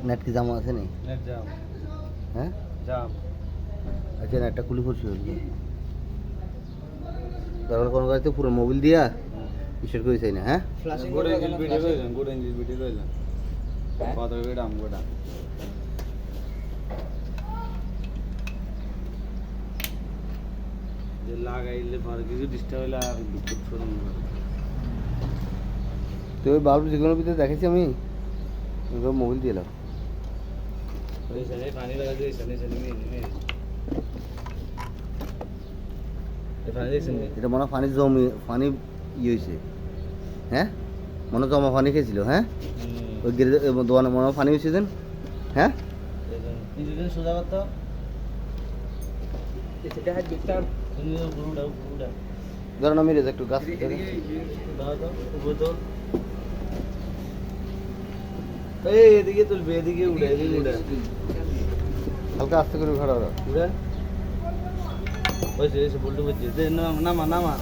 Net কি জাম আছে নি? নেট জাম। হ্যাঁ জাম। আচ্ছা নেটটা খুলে পড়ছি তারপরে কোনো গাড়িতে পুরো মোবিল দিয়া কিসের করে চাই না হ্যাঁ গুড এঞ্জেল ভিডিও কইলাম, গুড এঞ্জেল ভিডিও কইলাম। কত কইলাম গোটা। যে লাগাইলে পরে কিছু ডিস্টার্ব হইলে আর বিদ্যুৎ শুরু হবে। তো ওই বাল্ব যেগুলোর ভিতরে দেখেছি আমি ওগুলো মোবিল দিয়ে এলাম ওই সাইডে পানি লাগা দিয়ে সাইডে সাইডে নিয়ে এই পানি দেখছেন নি? এটা মনে হয় পানি জমি পানি ইয়ে হয়েছে হ্যাঁ মনে হয় জমা পানি খেয়েছিল হ্যাঁ ওই দোকানে মনে হয় পানি হয়েছে দেন হ্যাঁ নিজেদের সোজা করতো সেটা হাত দেখতাম পুরোটা পুরোটা ধরো না মেরে একটু গাছ দাও তো বোতল এই এদিকে তুলবে এদিকে উড়ে এদিকে উড়ে হালকা আস্তে করে ঘোরা ওরা উড়ে ওই যে বলতে বলছি যে নামা নামা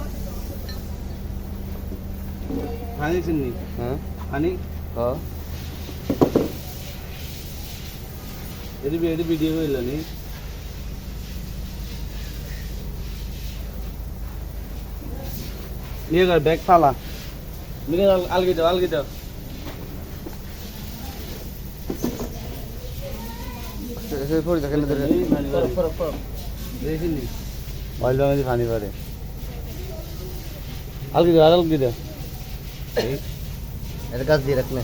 পানি চিনি হ্যাঁ পানি হ্যাঁ এদি ভিডিও কইল নি নিয়ে গেল ব্যাগ ফালা নিয়ে আলগি দাও পড়ে দেখেন দেখিনি অয়েল রঙে পানি পড়ে আলগি দাও এটা গাছ দিয়ে রাখলে